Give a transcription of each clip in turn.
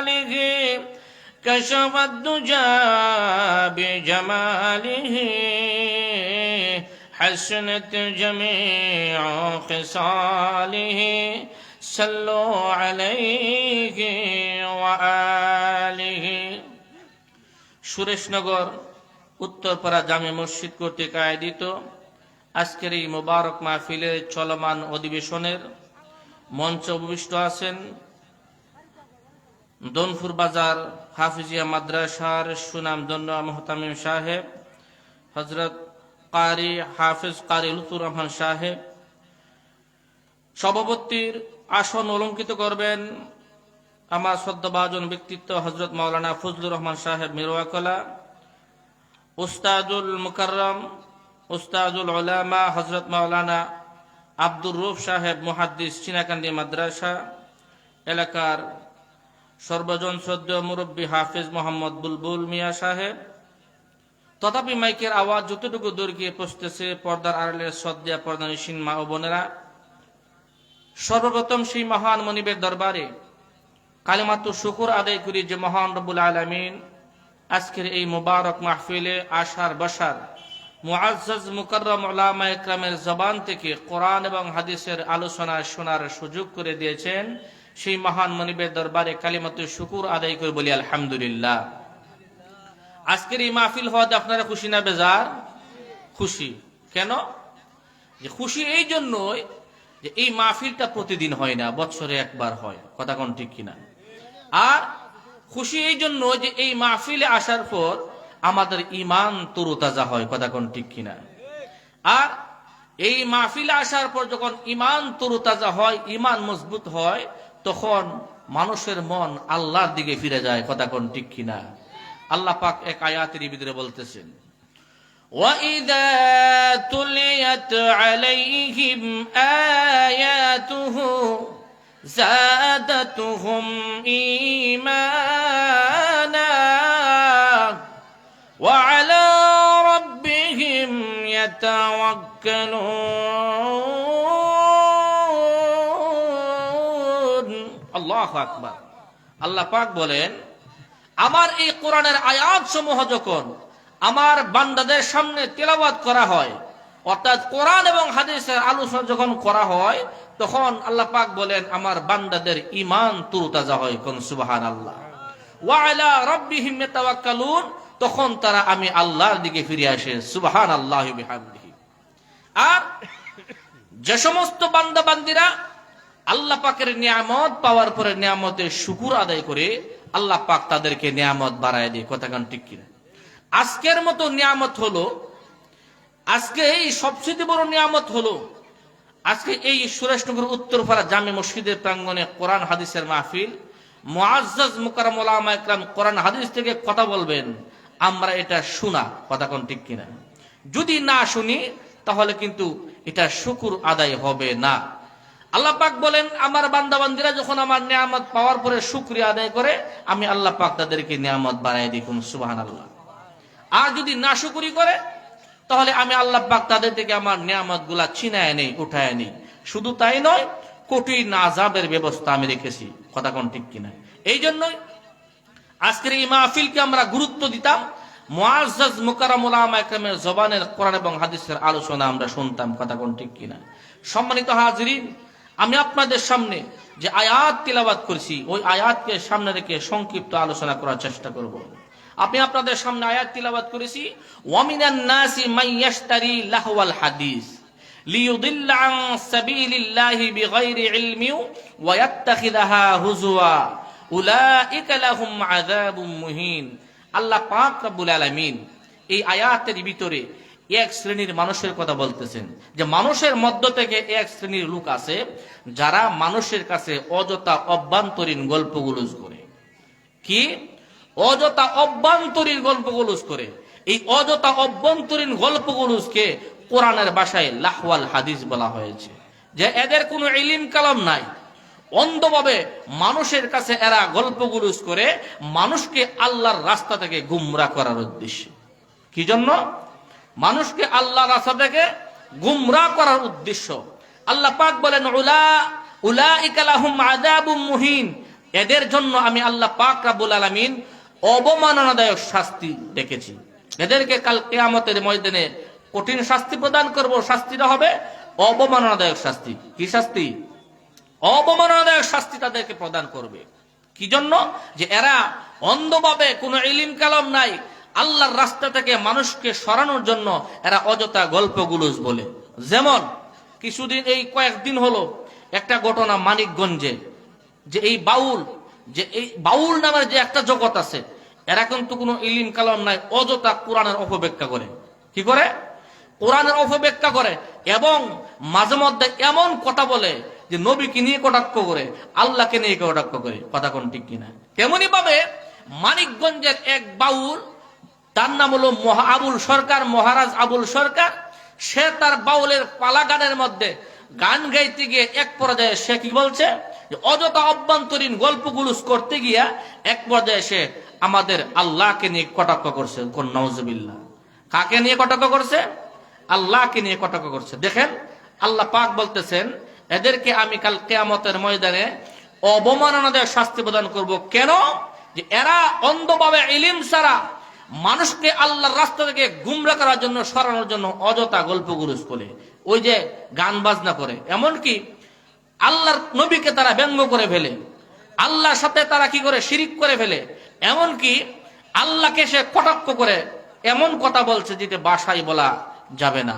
جلاله كشف الدجى بجماله حسنت جميع خصاله صلوا عليه وآله। সুরেশনগর উত্তরপাড়া জামে মসজিদ কর্তৃক আয়োজিত আজকের এই মোবারক মাহফিলের চলমান অধিবেশনের মঞ্চে উপবিষ্ট আছেন দনপুর বাজার হাফিজিয়া মাদ্রাসার সুনামধন্য মুহতামিম সাহেব হযরত কারি হাফিজ কারি লুতুর রহমান সাহেব। সভাপতির আসন অলঙ্কিত করবেন আমার শ্রদ্ধাভাজন ব্যক্তিত্ব হযরত মাওলানা ফজলুর রহমান সাহেব মিরওয়াকলা, উস্তাদুল মুকাররম উস্তাদুল উলামা হযরত মাওলানা আব্দুর রউফ সাহেব মুহাদ্দিস চিনাকান্দি মাদ্রাসা এলাকার সর্বজন শ্রদ্ধেয় মুরব্বী হাফিজ মোহাম্মদ বুলবুল মিয়া সাহেব। তথাপি মাইকের আওয়াজ যতটুকু দূর গিয়ে পৌঁছতেছে পর্দার আড়ালের শ্রদ্ধা পর্দানিসীন মা ও বোনেরা, সর্বপ্রথম সেই মহান মনিবের দরবারে কালিমাতু শুকর আদায় করি যে মহান রব্বুল আলামিন আজকের এই মুবারক মাহফিলে আসার বসার মুআজ্জাজ মুকাররম উলামা ইকরামের জবান থেকে কোরআন এবং হাদিসের আলোচনা শোনার সুযোগ করে দিয়েছেন। সেই মহান মনিবের দরবারে কালিমাতু শুকর আদায় করে বলি আলহামদুলিল্লাহ। আজকের এই মাহফিল হওয়াতে আপনারা খুশি না বেজার? খুশি। কেন? যে খুশি এই জন্যই যে এই মাহফিলটা প্রতিদিন হয় না, বছরে একবার হয়, কথা কোন ঠিক কিনা। আর খুশি এই জন্য যে এই মাহফিলে আসার পর আমাদের ঈমান তরুতাজা হয়, কথা কোন ঠিক কিনা। আর এই মাহফিলে আসার পর যখন ঈমান তরুতাজা হয়, ঈমান মজবুত হয়, তখন মানুষের মন আল্লাহর দিকে ফিরে যায়, কথা কোন ঠিক কিনা। আল্লাহ পাক এক আয়াতের ভিতরে বলতেছেন, وَإِذَا تُلِيَتْ عَلَيْهِمْ آيَاتُهُ زَادَتْهُمْ إِيمَانًا وَعَلَى رَبِّهِمْ يَتَوَكَّلُونَ। আল্লাহু আকবার। আল্লাহ পাক বলেন, আমার এই কোরআনের আয়াত সমূহ যখন আমার বান্দাদের সামনে তেলাওয়াত করা হয়, অর্থাৎ কোরআন এবং হাদিসের আলোচনা যখন করা হয়, তখন আল্লাহ পাক বলেন আমার বান্দাদের ঈমান তরুতাজা হয়, কোন সুবহানাল্লাহ। ওয়া আলা রাব্বিহিম ইয়াতাওয়াক্কালুন, তখন তারা আমি আল্লাহর দিকে ফিরে আসে, সুবহানাল্লাহি বিহামদিহি। আর যে সমস্ত বান্দা বান্দিরা আল্লাহ পাকের নিয়ামত পাওয়ার পরে নিয়ামতের শুকর আদায় করে, আল্লাহ পাক তাদেরকে নিয়ামত বাড়ায় দেয়, কথা কান ঠিক কিনা। আজকের মতো নিয়ামত হলো, আজকে এই সবচেয়ে বড় নিয়ামত হলো আজকে এই সুরেশনগর উত্তরপাড়া জামে মসজিদের প্রাঙ্গণে কোরআন হাদিসের মাহফিল। মুআজ্জাজ মুকাররম উলামা ইকরাম কোরআন হাদিস থেকে কথা বলবেন, আমরা এটা শোনা, কথা কোন ঠিক কিনা। যদি না শুনি তাহলে কিন্তু এটা শুকর আদায় হবে না। আল্লাহ পাক বলেন আমার বান্দা বান্দিরা যখন আমার নিয়ামত পাওয়ার পরে শুকরিয়া আদায় করে, আমি আল্লাহ পাক তাদেরকে নিয়ামত বাড়ায় দিই, কোন সুবহানাল্লাহ। আর যদি নাশুকরি করে তাহলে আমি আল্লাহ পাক তাদের থেকে আমার নিয়ামত গুলা ছিনায় নেই, উঠায় নেই। শুধু তাই নয়, কঠিন আযাবের ব্যবস্থা আমি রেখেছি, কথা কোন ঠিক কিনা। এই জন্যই আজকের এই মাহফিলকে আমরা গুরুত্ব দিতাম, মুআজ্জাজ মুকাররম উলামা ইকরামের জবানের কোরআন এবং হাদিসের আলোচনা আমরা শুনতাম, কথা কোন ঠিক কিনা। সম্মানিত হাজিরিন, আমি আপনাদের সামনে যে আয়াত তিলাওয়াত করেছি ওই আয়াতকে সামনে রেখে সংক্ষিপ্ত আলোচনা করার চেষ্টা করব। আমি আপনাদের সামনে আয়াত তিলাওয়াত করেছি, ওয়ামিনান নাসি মান ইয়াশতারি লাহওয়াল হাদিস লিইউদিল্লা আন সাবিলিল্লাহি বিগাইরি ইলমি ওয়া ইয়াত্তাখিযাহা হুজুয়া উলাইকা লাহুম আযাবুম মুহিন। আল্লাহ পাক রব্বুল আলামিন এই আয়াতের ভিতরে এক শ্রেণীর মানুষের কথা বলতেছেন, যে মানুষের মধ্য থেকে এক শ্রেণীর লোক আছে যারা মানুষের কাছে অযথা অভ্যন্তরীণ গল্পগুলোজ করে। কি? অযথা অভ্যন্তরীণ গল্পগুলোজ করে। এই অযথা অভ্যন্তরীণ গল্পগুলোজকে কোরআনের ভাষায় লাহওয়াল হাদিস বলা হয়েছে, যে এদের কোনো ইলম কালাম নাই, অন্ধভাবে মানুষের কাছে এরা গল্পগুলোজ করে মানুষকে আল্লাহর রাস্তা থেকে গুমরা করার উদ্দেশ্যে। কি জন্য? মানুষকে আল্লাহর রাস্তা থেকে গুমরা করার উদ্দেশ্য। আল্লাহ পাক বলেন উলাইকা লাহুম আযাবুম মুহিন, এদের জন্য আমি আল্লাহ পাক রব্বুল আলামিন অবমাননাদায়ক শাস্তি রেখেছি। এদেরকে কাল কিয়ামতের ময়দানে কঠিন শাস্তি প্রদান করব। শাস্তিটা হবে অবমাননাদায়ক শাস্তি। কি শাস্তি? অবমাননাদায়ক শাস্তি তাদেরকে প্রদান করবে। কি জন্য? যে এরা অন্ধভাবে কোনো ইলম কালাম নাই, আল্লাহর রাস্তা থেকে মানুষকে সরানোর জন্য এরা অযথা গল্পগুলোজ বলে। যেমন কিছুদিন, এই কয়েকদিন হলো একটা ঘটনা মানিকগঞ্জে, যে এই বাউল নামের যে একটা জগৎ আছে, এরা কিন্তু কোনো ইলিম কালাম নাই, অযথা কোরআনের অপব্যাখ্যা করে। কি করে? কোরআনের অপব্যাখ্যা করে, এবং মাঝে মধ্যে এমন কথা বলে যে নবীকে নিয়ে কটাক্ষ করে, আল্লাহকে নিয়ে কটাক্ষ করে। কথা কোন ঠিক কিনা? তেমনি ভাবে মানিকগঞ্জের এক বাউল, তার নাম হলো আবুল সরকার, মহারাজ আবুল সরকার। সে তার বাউলের পালা গানের মধ্যে গান গাইতে গিয়ে এক পর্যায়ে সে কি বলছে, যে অযথা অভ্যন্তরীণ গল্পগুলুস করতে গিয়া এক পর্যায়ে সে আমাদের আল্লাহকে নিয়ে কটাক্ষ করছে। কোন নাউজুবিল্লাহ। কাকে নিয়ে কটাক্ষ করছে? আল্লাহকে নিয়ে কটাক্ষ করছে। দেখেন, আল্লাহ পাক বলতেছেন, এদেরকে আমি কাল কিয়ামতের ময়দানে অবমাননাদায়ক শাস্তি প্রদান করব। কেন? যে এরা অন্ধভাবে ইলম ছাড়া মানুষকে আল্লাহর রাস্তা থেকে গুমরা করার জন্য, সরানোর জন্য অযথা গল্পগুলুস করে, ওই যে গান বাজনা করে, এমনকি আল্লাহর নবীকে তারা ব্যঙ্গ করে ফেলে, আল্লাহর সাথে তারা কি করে শিরিক করে ফেলে, এমনকি আল্লাহকে সে কটাক্ষ করে এমন কথা বলছে যেটা ভাষায় বলা যাবে না।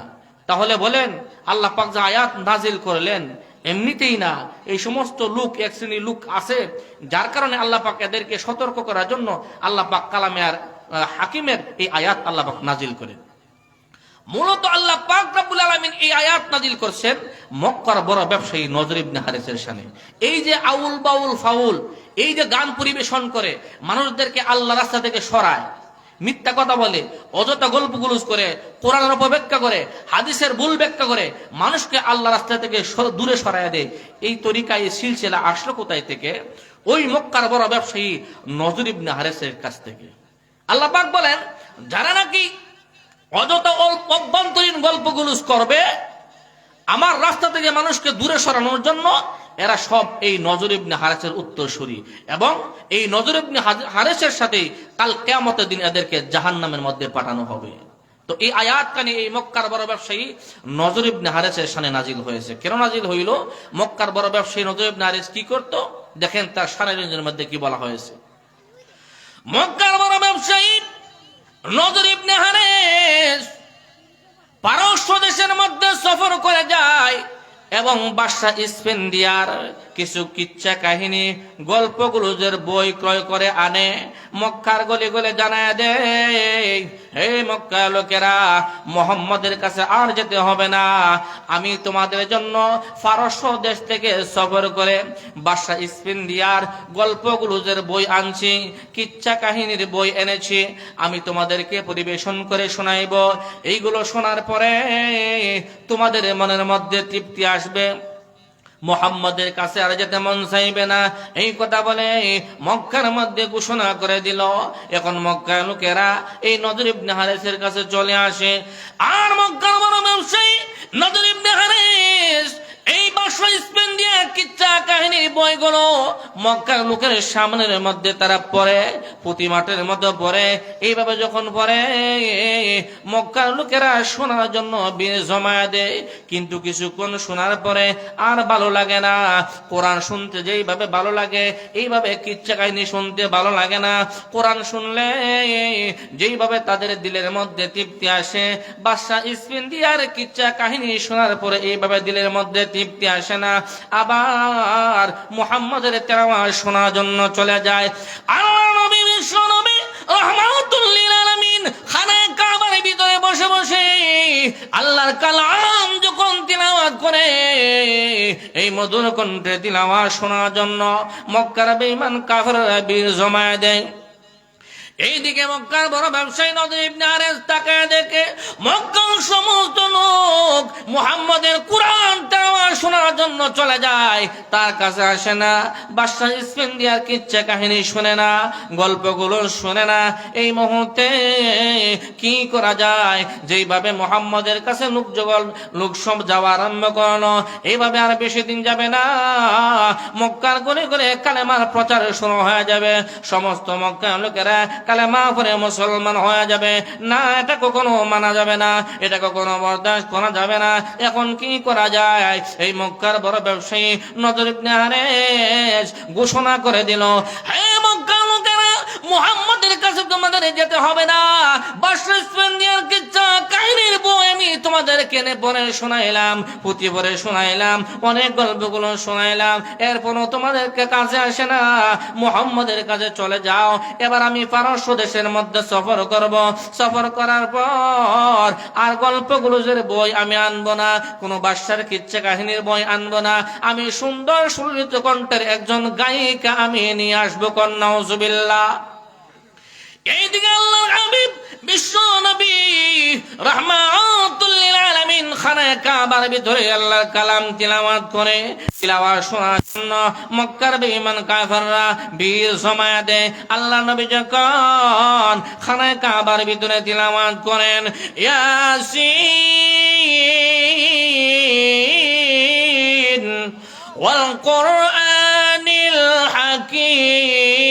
তাহলে বলেন, আল্লাহ পাক যে আয়াত নাজিল করলেন এমনিতেই না, এই সমস্ত লোক, এক শ্রেণীর লোক আছে যার কারণে আল্লাহ পাক এদেরকে সতর্ক করার জন্য আল্লাহ পাক কালামে আর হাকিমের এই আয়াত আল্লাহ পাক নাজিল করেন। মূলত আল্লাহ পাক রব্বুল আলামিন এই আয়াত নাজিল করছেন মক্কার বড় ব্যবসায়ী নজর ইবনে হারিসের শানে। এই যে আউল বাউল ফাউল, এই যে গান পরিবেশন করে মানুষদেরকে আল্লাহ রাস্তা থেকে সরায়, মিথ্যা কথা বলে, অযথা গল্পগুলুস করে, কোরআনের অপব্যাখ্যা করে, হাদিসের ভুল ব্যাখ্যা করে, মানুষকে আল্লাহ রাস্তা থেকে দূরে সরায় দেয়। এই তরিকায় সিলসিলা আসলো কোথায় থেকে? ওই মক্কার বড় ব্যবসায়ী নজর ইবনে হারিসের কাছ থেকে। আল্লাহ পাক বলেন, যারা নাকি অযথা অভ্যন্তরীণ গল্পগুলুস করবে আমার রাস্তা থেকে মানুষকে দূরে সরানোর জন্য, এরা সব এই নজর ইবনে হারিসের উত্তরসূরি, এবং এই নজর ইবনে হারিসের সাথে কাল কিয়ামতের দিন এদেরকে জাহান্নামের মধ্যে পাঠানো হবে। তো এই আয়াত কানে এই মক্কার বড় ব্যবসায়ী নজর ইবনে হারিসের শানে নাজিল হয়েছে। কেন নাজিল হইল? মক্কার বড় ব্যবসায়ী নজর ইবনে হারিস কি করত? দেখেন তার শানের মধ্যে কি বলা হয়েছে। মক্কার বড় ব্যবসায়ী নজর ইবনে হারিস পারস্য দেশের মধ্যে সফর করে যায় এবং বাদশা ইস্ফেন্দিয়ার কিছু কিচ্ছা কাহিনী গল্পগুলোর বই ক্রয় করে আনে, মক্কার গলি গলে জানায় দেয়, হে মক্কা লোকেরা, মুহাম্মদের কাছে আর যেতে হবে না, আমি তোমাদের জন্য পারস্য দেশ থেকে সফর করে বাদশা ইস্ফেন্দিয়ার গল্পগুলোর বই আনছি, কিচ্ছা কাহিনীর বই এনেছি, আমি তোমাদেরকে পরিবেশন করে শোনাইব। এইগুলো শোনার পরে তোমাদের মনের মধ্যে তৃপ্তি আসবে, মুহাম্মদের কাছে আর যেতে মন চাইবে না। এই কথা বলে মক্কার মধ্যে ঘোষণা করে দিল। এখন মক্কার লোকেরা এই নজর ইবনে হারিসের কাছে চলে আসে, আর মক্কার বড় ব্যবসায়ী নজর ইবনে হারিস এই বাদশা ইস্ফেন্দিয়ার কিচ্ছা কাহিনীর বইগুলো মক্কার লোকের সামনের মধ্যে তারা পড়ে, প্রতি মাঠের মধ্যে পড়ে। এইভাবে যখন পড়ে মক্কার লোকেরা শোনার জন্য ভিড় জমায়া দেয়, কিন্তু কিছুক্ষণ শোনার পরে আর ভালো লাগে না। কোরআন শুনতে যেইভাবে ভালো লাগে, এইভাবে কিচ্ছা কাহিনী শুনতে ভালো লাগে না। কোরআন শুনলে যেইভাবে তাদের দিলের মধ্যে তৃপ্তি আসে, বাদশা ইস্ফেন্দিয়ার কিচ্ছা কাহিনী শোনার পরে এইভাবে দিলের মধ্যে তৃপ্তি আসে না। আবার মুহাম্মদের তেলাওয়াত শোনার জন্য চলে যায়। আল্লাহর নবী বিশ্ব নবী রাহমাতুল লিল আলামিন খানায়ে কাবার ভিতরে বসে বসে আল্লাহর কালাম যখন তিলাওয়াত করে, এই মধুর কণ্ঠে তিলাওয়াত শোনার জন্য মক্কার বেঈমান কাফেররা ভিড় জমায় দেয়। এইদিকে মক্কার বড় ব্যবসায়ী নজর ইবনে হারেস তাকায় দেখে মক্কার সমস্ত লোক মুহাম্মদের কোরআন তেলাওয়াত শোনার জন্য চলে যায়, তার কাছে আসে না, বাদশাহ ইস্ফেন্দিয়ার কিচ্ছা কাহিনী শুনে না, গল্পগুলো শুনে না। এই মুহূর্তে কি করা যায়? যেইভাবে মুহাম্মদের কাছে লোক সব যাওয়া আরম্ভ করলো, এইভাবে আর বেশি দিন যাবে না, মক্কার গলে গলে কালেমার প্রচার শুরু হয়ে যাবে। সমস্ত মক্কার লোকেরা কালেমা পড়ে মুসলমান হয়ে যাবে। না, এটা কখনো মানা যাবে না, এটা কখনো বরদাস্ত করা যাবে না। এখন কি করা যায়? এই মক্কার বড় ব্যবসায়ী নজর ইবনে হারেস ঘোষণা করে দিল, হে মক্কার লোকেরা, মুহাম্মদের কাছে তোমাদের যেতে হবে না। বাদশাহ ইস্ফেন্দিয়ার কিচ্ছা কাহিনীর বই আমি তোমাদেরকে পড়ে শোনাইলাম, পুঁথি পড়ে শোনাইলাম, অনেক গল্পগুলো শোনাইলাম, এরপরও তোমাদেরকে কাছে আসে না। মুহাম্মদের কাছে চলে যাও। এবার আমি পারস্য দেশের মধ্যে সফর করব। সফর করার পর আর গল্পগুলোর বই আমি আনবো না, কোনো বাদশার কিচ্ছা কাহিনীর বই আনবো না। আমি সুন্দর সুললিত কণ্ঠের একজন গায়িকা আমি নিয়ে আসবো। কন্যা নাউজুবিল্লাহ। এইদিকে আল্লাহর হাবিব বিশ্ব নবী রাহমাতুল লিল আলামিন খানায়ে কাবার ভিতরে আল্লাহর কালাম তিলাওয়াত করে, তিলাওয়াত শোনার জন্য মক্কার বেঈমান কাফেররা বীর জমায়েত দেয়। আল্লাহ নবী যখন খানায়ে কাবার ভিতরে তিলাওয়াত করেন, ইয়াসিন ওয়াল কুরআনিল হাকীম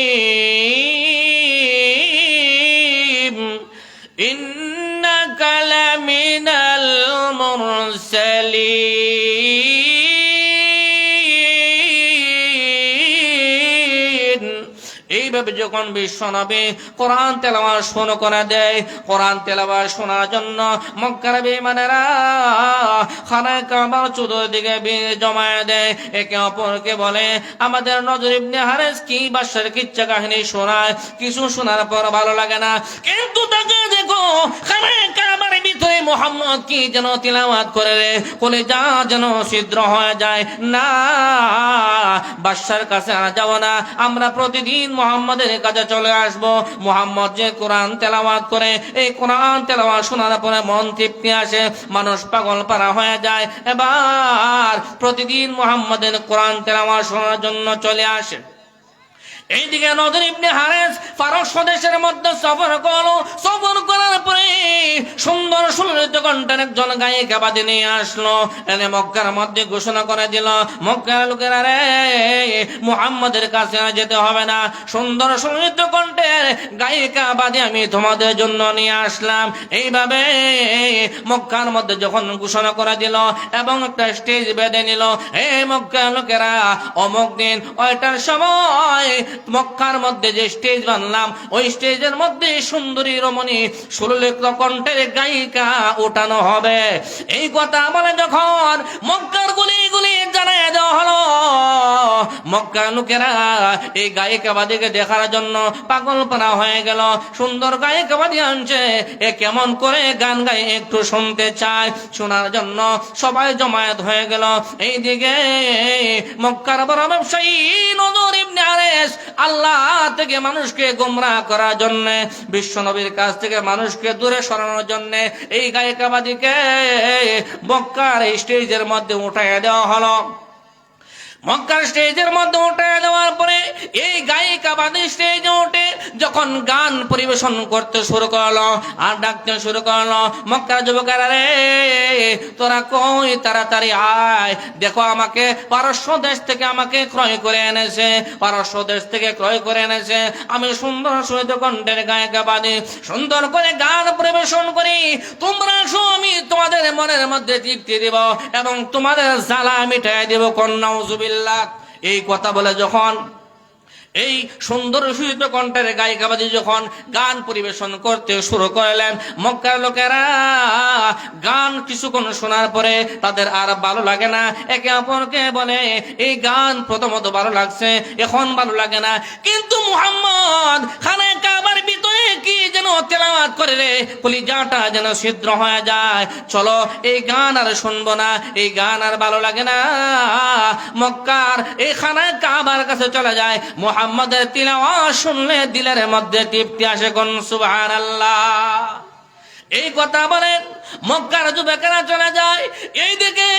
ইন্নাকা লামিনাল মুরসালিন। এইভাবে যখন বিশ্ব নবী কোরআন তেলাওয়াত শুরু করে দেয়, কোরআন তেলাওয়াত শোনার জন্য মক্কার বেঈমানেরা খানায়ে কাবার চতুর্দিকে জমায়েত দেয়। একে অপরকে বলে, আমাদের নজর ইবনে হারেস কি বাদশার কিচ্ছা কাহিনী শোনায়, কিছু শোনার পর ভালো লাগে না, কিন্তু তাকে দেখো খানায়ে কাবার ভিতরে মুহাম্মদ কি যেন তিলাওয়াত করে রে, কলিজা যেন ছিদ্র হয়ে যায়। না, বাদশার কাছে আর যাব না, আমরা প্রতিদিন মুহাম্মদের কাছে চলে আসব। মুহাম্মদ যে কোরআন তেলাওয়াত করে, এই কোরআন তেলাওয়াত শোনার পরে মন তৃপ্তি আসে, মানুষ পাগল পারা হয়ে যায়। এবার প্রতিদিন মুহাম্মদের কোরআন তেলাওয়াত শোনার জন্য চলে আসে। এইদিকে নজর ইবনে হারেস পারস্য দেশের মধ্যে সফর করলো। সফর করার পরে সুন্দর সুললিত কণ্ঠের একজন গায়িকা বাদী নিয়ে আসলো, এনে মক্কার মধ্যে ঘোষণা করে দিল, মক্কার লোকেরা রে, মুহাম্মদের কাছে যেতে হবে না, সুন্দর সুললিত কণ্ঠের গায়িকা বাদী আমি তোমাদের জন্য নিয়ে আসলাম। এইভাবে মক্কার মধ্যে যখন ঘোষণা করে দিল এবং একটা স্টেজ বেঁধে নিল, এই মক্কার লোকেরা অমুক দিন ওইটার সময় মক্কার মধ্যে যে স্টেজ বানলাম, ওই স্টেজের মধ্যে সুন্দরী রমণী সুললিত কণ্ঠের গায়িকা ওঠানো হবে। এই কথা বলে যখন মক্কার গুলি গুলি জানায় দেওয়া হলো, মক্কার লোকেরা এই গায়িকাবাদীকে দেখার জন্য পাগল পারা হয়ে গেল। সুন্দর গায়িকাবাদী আনছে, এ কেমন করে গান গায় একটু শুনতে চায়, শোনার জন্য সবাই জমায়েত হয়ে গেল। এইদিকে মক্কার বড় ব্যবসায়ী নজর ইবনে হারেস আল্লাহ থেকে মানুষকে গোমরাহ করার জন্য, বিশ্ব নবীর কাছ থেকে মানুষকে দূরে সরানোর জন্য এই গায়িকাবাদীকে মক্কার স্টেজের মধ্যে উঠাইয়া দেওয়া হলো। মক্কার স্টেজের মধ্যে উঠে দেওয়ার পরে এই গায়িকা বাদী স্টেজে উঠে যখন গান পরিবেশন করতে শুরু করলো আর ডাকতে শুরু করলো, মক্কার যুবকেরা রে, তোরা কই, তাড়াতাড়ি আয়, দেখো আমাকে পারস্য দেশ থেকে আমাকে ক্রয় করে এনেছে, পারস্য দেশ থেকে ক্রয় করে এনেছে। আমি সুন্দর সুললিত কণ্ঠের গায়িকা বাদী সুন্দর করে গান পরিবেশন করি, তোমরা আসো, আমি তোমাদের মনের মধ্যে তৃপ্তি দেব এবং তোমাদের জ্বালা মিটাই দেব। কন্যা নাউজুবিল্লাহ। এই কথা বলে যখন এই সুন্দর সুশীত কণ্ঠের গায়িকাবাদী যখন গান পরিবেশন করতে শুরু করলেন, মক্কার লোকেরা গান কিছুক্ষণ শোনার পরে তাদের আর ভালো লাগে না, একে অপরকে বলে, এই গান প্রথমত ভালো লাগছে, এখন ভালো লাগে না, কিন্তু মুহাম্মদ খানায়ে কাবার ভিতরে কি যেন তেলাওয়াত করে রে কলিজাটা যেন ছিদ্র হয়ে যায়। চলো এই গান আর শুনবো না, এই গান আর ভালো লাগে না। মক্কার এই খানায় কাবার কাছে চলে যায়, মুহাম্মাদের তিলাওয়াত শুনলে দিলের মধ্যে তৃপ্তি আসে। কোন সুবহানাল্লাহ। এই কথা বলেন মক্কার যুবকেরা চলে যায়। এইদিকে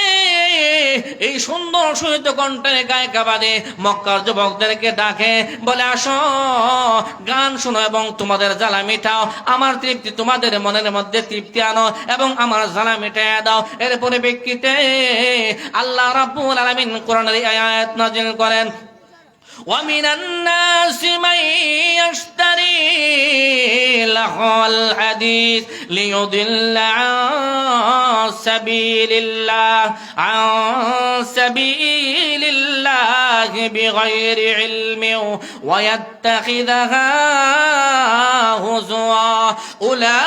এই সুন্দর সহিত কণ্ঠের গায়িকা বাদে মক্কার যুবকদেরকে ডাকে, বলে আসো গান শোনো এবং তোমাদের জ্বালা মিটাও, আমার তৃপ্তি তোমাদের মনের মধ্যে তৃপ্তি আনো এবং আমার জ্বালা মিটাইয়া দাও। এর পরিপ্রেক্ষিতে আল্লাহ রাব্বুল আলামিন কোরআনের এই আয়াত নাযিল করেন, ومن الناس من يشتري لهو الحديث ليضل عن سبيل الله بغير علم ويتخذها هزوا أولئك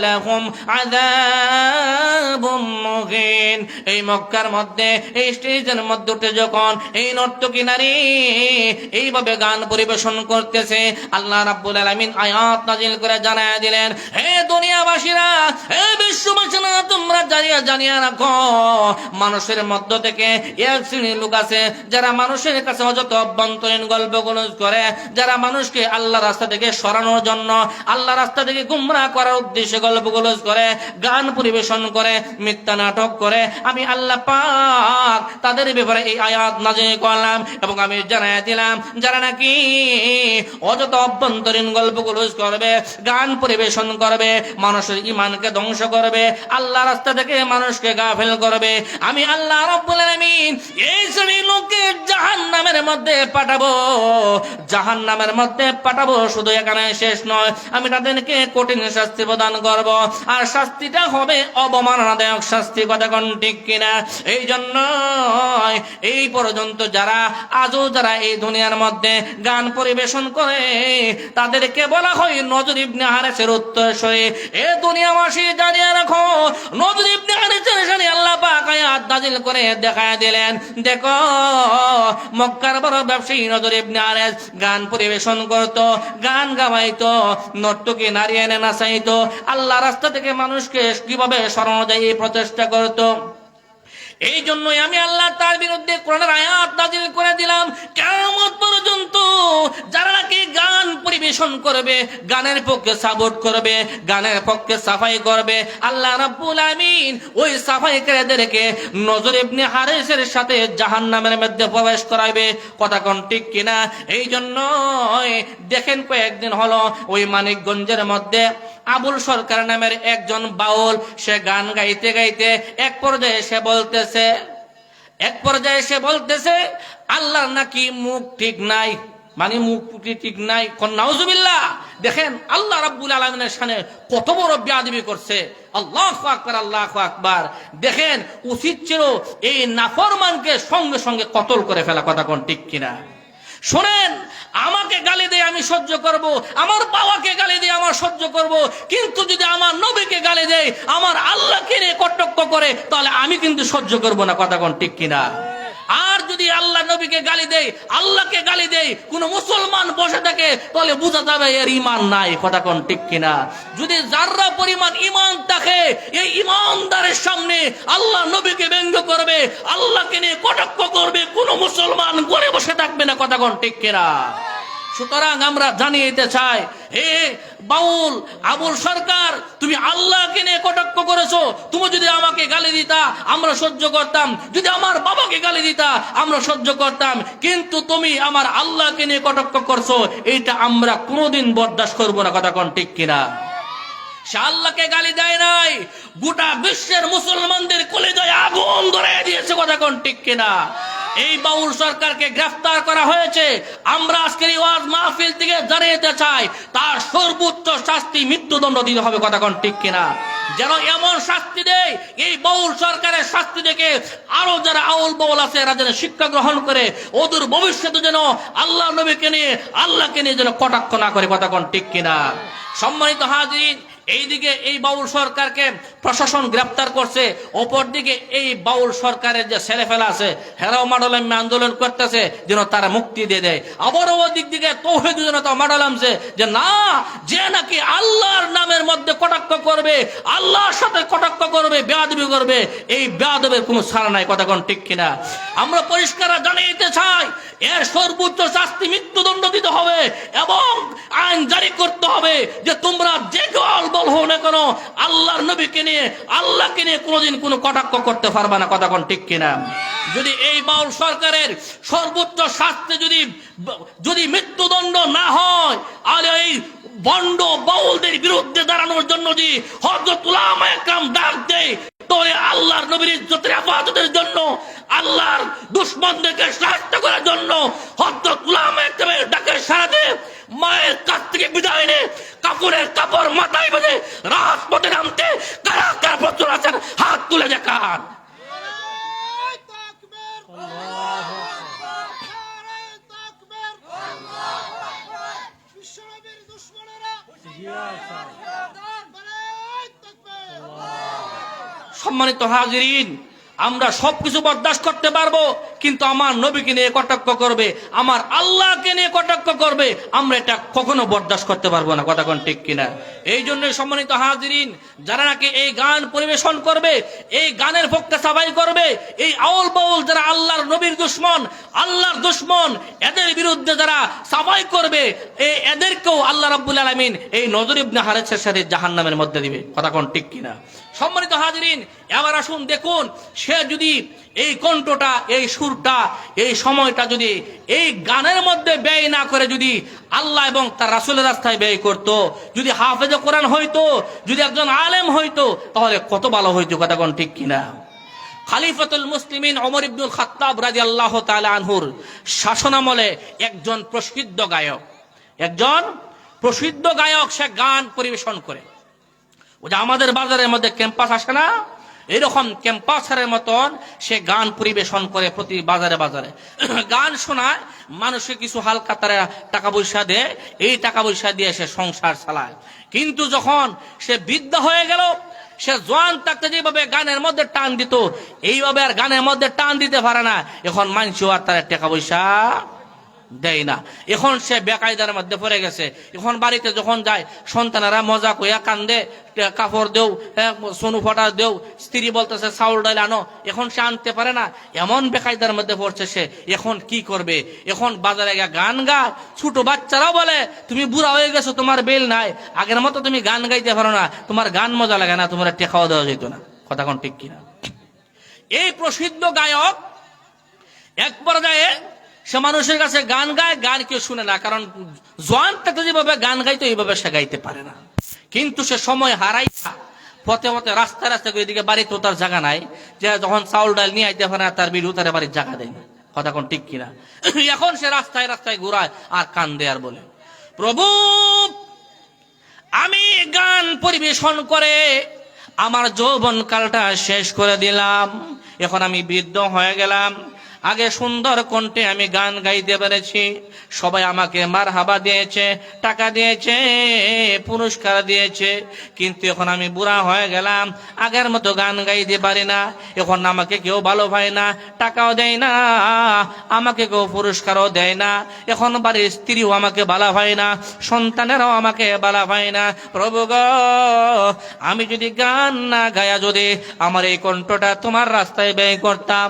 لهم عذاب مهين। এই মক্কার মধ্যে এই স্টেজের মধ্যে উঠে যখন এই নর্তকী নারী এইভাবে গান পরিবেশন করতেছে, আল্লাহ রাব্বুল আলামিন আয়াত নাযিল করে জানায়া দিলেন, হে দুনিয়াবাসীরা, হে বিশ্ববাসীরা, তোমরা জানিয়া রাখো মানুষের মধ্য থেকে এক শ্রেণীর লোক আছে যারা মানুষের কাছে অযথা অভ্যন্তরীণ গল্পগুলো করে, যারা মানুষকে আল্লাহ রাস্তা থেকে সরানোর জন্য, আল্লাহ রাস্তা থেকে গুমরাহ করার উদ্দেশ্যে গল্পগুলো করে, গান পরিবেশন করে, মিথ্যা নাটক করে। আমি আল্লাহ পাক তাদের ব্যাপারে এই আয়াত নাযিল করলাম এবং আমি জানাইয়া দিলাম, যারা নাকি অযথা অভ্যন্তরীণ গল্পগুলো করবে, গান পরিবেশন করবে, মানুষের ঈমানকে ধ্বংস করবে, আল্লাহ রাস্তা থেকে মানুষকে গাফেল করবে, আমি আল্লাহ রাব্বুল আলামিন এই শ্রেণীর লোককে জাহান্নামের মধ্যে পাঠাবো। জাহান্নামের মধ্যে পাঠাবো শুধু এখানে শেষ নয়, আমি তাদেরকে কঠিন শাস্তি প্রদান করব, আর শাস্তিটা হবে অবমাননাদায়ক শাস্তি। কথা কোন ঠিক কিনা? এই জন্য এই পর্যন্ত যারা এই দুনিয়ার মধ্যে গান পরিবেশন করে তাদেরকে বলা হয় নজর ইবনে হারেসের উত্তরসূরি। এ দুনিয়াবাসী জানিয়ে রাখো, নজর ইবনে হারেসের শানে আল্লাহ পাক আয়াত নাযিল করে দেখায় দিলেন, দেখো মক্কার বড় ব্যবসায়ী নজর ইবনে হারেস গান পরিবেশন করতো, গান গাওয়াইতো, নর্তকী নারী এনে নাচাইতো, আল্লাহ রাস্তা থেকে মানুষকে কিভাবে সরানো যায় এই প্রচেষ্টা করতো। এই জন্যই আমি আল্লাহ তার বিরুদ্ধে কোরআনের আয়াত নাযিল করে দিলাম, কিয়ামত পর্যন্ত যারা নাকি গান পরিবেশন করবে, গানের পক্ষে সাপোর্ট করবে, গানের পক্ষে সাফাই করবে, আল্লাহ রাব্বুল আলামিন ওই সাফাইকারীদেরকে নজর ইবনে হারেসের সাথে জাহান্নামের মধ্যে প্রবেশ করাবে। কথা কোন ঠিক কিনা? এই জন্য দেখেন কয়েকদিন হলো ওই মানিকগঞ্জের মধ্যে আবুল সরকার নামের একজন বাউল, সে গান গাইতে গাইতে এক পর্যায়ে সে বলতেছে আল্লাহর নাকি মুখ ঠিক নাই, মানে মুখ ঠিক নাই। নাউজুবিল্লাহ। দেখেন আল্লাহ রাব্বুল আলামিনের শানে কত বড় বেয়াদবি করছে। আল্লাহু আকবার, আল্লাহু আকবার। দেখেন উচিত ছিল এই নাফরমানকে সঙ্গে সঙ্গে কতল করে ফেলা। কথা কোন ঠিক কিনা? শোনেন, আমাকে গালি দিয়ে আমি সহ্য করব, আমার বাবাকে গালি দিয়ে আমার সহ্য করব, কিন্তু যদি আমার নবীকে গালি দেয়, আমার আল্লাহকে নিয়ে কটাক্ষ করে, তাহলে আমি কিন্তু সহ্য করব না। কথা কোন ঠিক কিনা? আর যদি আল্লাহ নবীকে গালি দেয়, আল্লাহকে গালি দেয়, কোন মুসলমান বসে থাকে, তাহলে বোঝা যাবে এর ঈমান নাই। কথা কোন ঠিক কিনা? যদি যাররা পরিমাণ ঈমান থাকে, এই ঈমানদারের সামনে আল্লাহ নবীকে ব্যঙ্গ করবে, আল্লাহকে নিয়ে কটাক্ষ করবে, কোন মুসলমান ঘরে বসে থাকবে না। কথা কোন ঠিক কিনা? সুতরাং আমরা জানিয়ে দিতে চাই, হে বাউল আবুল সরকার, তুমি আল্লাহকে নিয়ে কটাক্ষ করেছো, তুমি যদি আমাকে গালি দিতা আমরা সহ্য করতাম, যদি আমার বাবাকে গালি দিতা আমরা সহ্য করতাম, কিন্তু তুমি আমার আল্লাহকে নিয়ে কটাক্ষ করছো, এইটা আমরা কোনোদিন বরদাস্ত করবো না। কথা কোন ঠিক কিনা? সে আল্লাহকে গালি দেয় নাই, গোটা বিশ্বের মুসলমানদের কলিজায় আগুন ধরে দিয়েছে। কথা কোন ঠিক কিনা? এই বাউল সরকারকে গ্রেফতার করা হয়েছে। আমরা আজকের এই ওয়াজ মাহফিল থেকে জানাতে চাই, তার সর্বোচ্চ শাস্তি মৃত্যুদণ্ড দিতে হবে। কথা কোন ঠিক কিনা? যেন এমন শাস্তি দেয়, এই বাউল সরকারের শাস্তি দেখে আরো যারা আউল বাউল আছে এরা যেন শিক্ষা গ্রহণ করে, ওদের ভবিষ্যতে যেন আল্লাহ নবীকে নিয়ে, আল্লাহকে নিয়ে যেন কটাক্ষ না করে। কথা কোন ঠিক কিনা? সম্মানিত হাজির, এইদিকে এই বাউল সরকারকে প্রশাসন গ্রেপ্তার করছে, অপরদিকে এই বাউল সরকারের যে ছেলেফেলা আছে হেরাও মাডলামে আন্দোলন করতেছে যেন তারা মুক্তি দিয়ে দেয়। আবারও ওদিক দিকে তৌহিদ জনতা মাডলামছে যে না, যে নাকি আল্লাহর নামের মধ্যে কটাক্ষ করবে, আল্লাহর সাথে কটাক্ষ করবে, বেয়াদবি করবে, এই বেয়াদবের কোনো ছাড় নাই। কথা কোন ঠিক কিনা? আমরা পরিষ্কার জানাইতে চাই, এর সর্বোচ্চ শাস্তি মৃত্যুদণ্ড দিতে হবে এবং আইন জারি করতে হবে যে তোমরা যে দল বল হও না কেন, আল্লাহর নবীকে নিয়ে, আল্লাহকে নিয়ে কোনোদিন কোনো কটাক্ষ করতে পারবে না। কথা কোন ঠিক কিনা? যদি এই বাউল সরকারের সর্বোচ্চ শাস্তি যদি মৃত্যুদণ্ড না হয়, আর এই বন্ড বাউলদের বিরুদ্ধে দাঁড়ানোর জন্য যদি হযরত উলামায়ে কেরাম ডাক দেয়, তাহলে আল্লাহর নবীর ইজ্জতের হেফাজতের জন্য, আল্লাহর দুশমনদেরকে সাহায্য করার জন্য হযরত উলামায়ে কেরামের ডাকে সাড়া দিয়ে মায়ের কাছ থেকে বিদায় নিয়ে কাপড়ের কাপড় মাথায় বেঁধে রাজপথে নামতে কারা কারা প্রস্তুত আছেন? হাত তুলে দেখান। সম্মানিত হাজিরিন, আমরা সবকিছু বরদাস্ত করতে পারবো, কিন্তু আমার নবীকে নিয়ে কটাক্ষ করবে, আমার আল্লাহকে নিয়ে কটাক্ষ করবে, আমরা এটা কখনো বরদাস্ত করতে পারবো না। কথা কোন ঠিক কিনা? এই জন্য সম্মানিত হাজিরিন, যারা নাকি এই গান পরিবেশন করবে, এই গানের পক্ষে সাফাই করবে, এই আউল বাউল যারা আল্লাহর নবীর দুশমন, আল্লাহর দুশমন, এদের বিরুদ্ধে যারা সাফাই করবে, এদেরকেও আল্লাহ রাব্বুল আলামিন এই নজর ইবনে হারিসের সাথে জাহান্নামের মধ্যে দিবে। কথা কোন ঠিক কিনা? সম্মানিত হাজিরিন, এবার আসুন দেখুন, সে যদি এই কণ্ঠটা, এই সুরটা, এই সময়টা যদি এই গানের মধ্যে ব্যয় না করে যদি আল্লাহ এবং তার রাসূলের রাস্তায় ব্যয় করত, যদি হাফেজ কোরআন হইতো, যদি একজন আলেম হইতো, তাহলে কত ভালো হইতো। কথা কোন ঠিক কিনা? খলিফাতুল মুসলিমিন ওমর ইবনুল খাত্তাব রাদিয়াল্লাহু তাআলা আনহুর শাসনামলে একজন প্রসিদ্ধ গায়ক সে গান পরিবেশন করে। ও যে আমাদের বাজারের মধ্যে ক্যাম্পাস আসে না, এরকম ক্যাম্পাসের মতন সে গান পরিবেশন করে, প্রতি বাজারে বাজারে গান শোনায়, মানুষকে কিছু হালকা তারা টাকা পয়সা দেয়, এই টাকা পয়সা দিয়ে সে সংসার চালায়। কিন্তু যখন সে বৃদ্ধ হয়ে গেল, সে জোয়ান থাকতে যেভাবে গানের মধ্যে টান দিত, এইভাবে আর গানের মধ্যে টান দিতে পারে না। এখন মানুষ আর তার টাকা পয়সা দেয় না, এখন সে বেকায়দার মধ্যে পড়ে গেছে। এখন বাড়িতে যখন যায়, সন্তানেরা মজা কইয়া কান্দে, কাপড় দেও, সোনু ফটা দেও, স্ত্রী বলতেছে চাউল ডাল আনো, এখন সে আনতে পারে না, এমন বেকায়দার মধ্যে পড়ছে সে। এখন কি করবে? এখন বাজারে গিয়ে গান গায়, ছোট বাচ্চারাও বলে তুমি বুড়া হয়ে গেছো, তোমার বেল নাই, আগের মতো তুমি গান গাইতে পারো না, তোমার গান মজা লাগে না, তোমার টেকাও দেওয়া যেত না। কথা কোন ঠিক কিনা? এই প্রসিদ্ধ গায়ক এক পর্যায়ে সে মানুষের কাছে গান গায়, গান কেউ শুনে না, কারণ জোয়ান থাকতে যেভাবে গান গাইতো এইভাবে সে গাইতে পারে না। কিন্তু সে সময় হারাই, পথে পথে রাস্তায় রাস্তায় এদিকে বাড়িতে তার জায়গা নাই, যে যখন চাউল ডাল নিয়ে আইতে পারে না, তার বিরু তার বাড়ির জায়গা দেয় না। কথা কোন ঠিক কিনা? এখন সে রাস্তায় রাস্তায় ঘুরায় আর কান্দে আর বলে, প্রভু আমি গান পরিবেশন করে আমার যৌবন কালটা শেষ করে দিলাম, এখন আমি বৃদ্ধ হয়ে গেলাম। আগে সুন্দর কণ্ঠে আমি গান গাইতে পেরেছি, সবাই আমাকে মারহাবা দিয়েছে, টাকা দিয়েছে, পুরস্কার দিয়েছে, কিন্তু এখন আমি বুড়া হয়ে গেলাম, আগের মতো গান গাইতে পারি না। এখন আমাকে কেউ ভালো পায় না, টাকাও দেয় না, আমাকে কেউ পুরস্কারও দেয় না, এখন বাড়ির স্ত্রীও আমাকে ভালো পায় না, সন্তানেরাও আমাকে ভালো পায় না। প্রভু গো, আমি যদি গান না গায়া যদি আমার এই কণ্ঠটা তোমার রাস্তায় ব্যয় করতাম,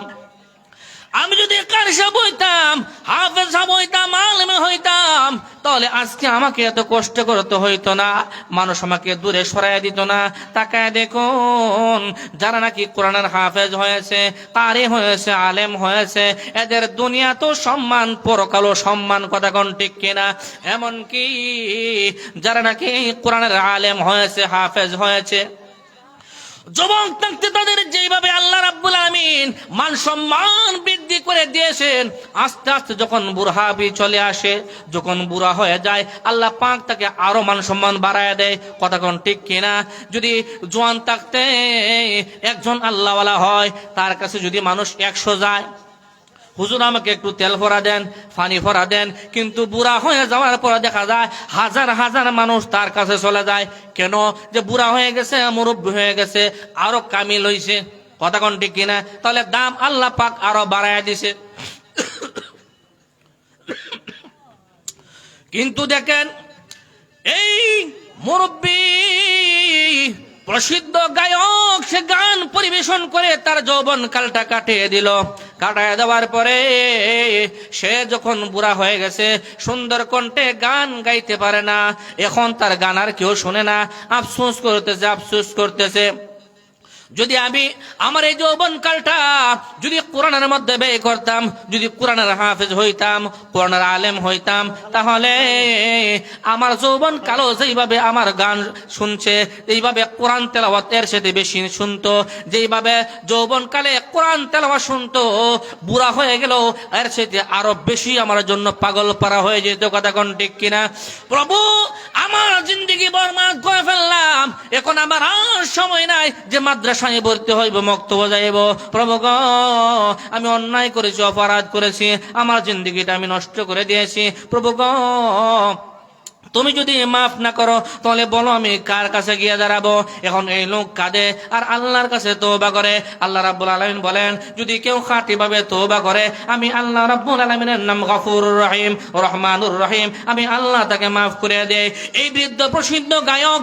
আমি যদি কারসা বইতাম, হাফেজ হইতাম, আলেম হইতাম, তাহলে আজকে আমাকে এত কষ্ট করতে হইতো না, মানুষ আমাকে দূরে সরাইয়া দিত না। তাকায় দেখুন, যারা নাকি কোরআনের হাফেজ হয়েছে, কারি হয়েছে, আলেম হয়েছে, এদের দুনিয়া তো সম্মান, পরকালও সম্মান। কথা কোন ঠিক কিনা? এমনকি যারা নাকি কোরআনের আলেম হয়েছে, হাফেজ হয়েছে, যুবক থাকতে তাদের যেভাবে আল্লাহ রাব্বুল আমিন মান সম্মান বৃদ্ধি করে দিয়েছেন, আস্তে আস্তে যখন বুড়াবি চলে আসে, যখন বুড়া হয়ে যায়, আল্লাহ পাক তাকে আরো মান সম্মান বাড়ায় দেয়। কথা কোন ঠিক কিনা? যদি জোয়ান থাকতে একজন আল্লাহওয়ালা হয়, তার কাছে যদি মানুষ 100 যায়, হুজুর আমাকে একটু তেল ভরা দেন, পানি ভরা দেন। কিন্তু বুড়া হয়ে যাওয়ার পরে দেখা যায় হাজার হাজার মানুষ তার কাছে চলে যায়। কেন? যে বুড়া হয়ে গেছে, মুরব্বী হয়ে গেছে, আরো কামিল হইছে। কথা কোন ঠিক কিনা? তাহলে দাম আল্লাহ পাক আরো বাড়ায় দিছে। কিন্তু দেখেন এই মুরব্বী প্রসিদ্ধ গায়ক, সে গান পরিবেশন করে তার যৌবন কালটা কাটিয়ে দিল। কাটায় দেওয়ার পরে সে যখন বুড়া হয়ে গেছে, সুন্দর কণ্ঠে গান গাইতে পারে না। এখন তার গান আর কেউ শোনে না। আফসোস করতেছে, আফসোস করতেছে। যদি আমি আমার এই যৌবন কালটা যদি কোরআনের মধ্যে ব্যয় করতাম, যদি কোরআনের হাফেজ হইতাম, কোরআনের আলেম হইতাম, তাহলে আমার যৌবন কালো যেইভাবে আমার গান শুনছে, এইভাবে কোরআন তেলাওয়াত এর সাথে বেশি শুনতো। যেইভাবে যৌবন কালে কোরআন তেলাওয়াত শুনতো, বুড়া হয়ে গেল এর সাথে আরো বেশি আমার জন্য পাগল পারা হয়ে যেত। কথা কোন ঠিক কিনা? প্রভু, আমার জিন্দেগি বরবাদ করে ফেললাম, এখন আমার আর সময় নাই যে মাদ্রাসায় ভর্তি হইব, মক্তব্য যাইব। প্রভু গো, আমি অন্যায় করেছি, অপরাধ করেছি, আমার জিন্দেগিটা আমি নষ্ট করে দিয়েছি। প্রভু গো, তুমি যদি মাফ না করো তাহলে বলো আমি কার কাছে গিয়ে দাঁড়াবো? এখন এই লোক কাঁদে আর আল্লাহর কাছে তওবা করে। আল্লাহ রাব্বুল আলামিন বলেন, যদি কেউ খাঁটি ভাবে তওবা করে, আমি আল্লাহ রাব্বুল আলামিনের নাম গফুরুর রহিম, রহমানুর রহিম, আমি আল্লাহ তাকে মাফ করে দেই। এই বৃদ্ধ প্রসিদ্ধ গায়ক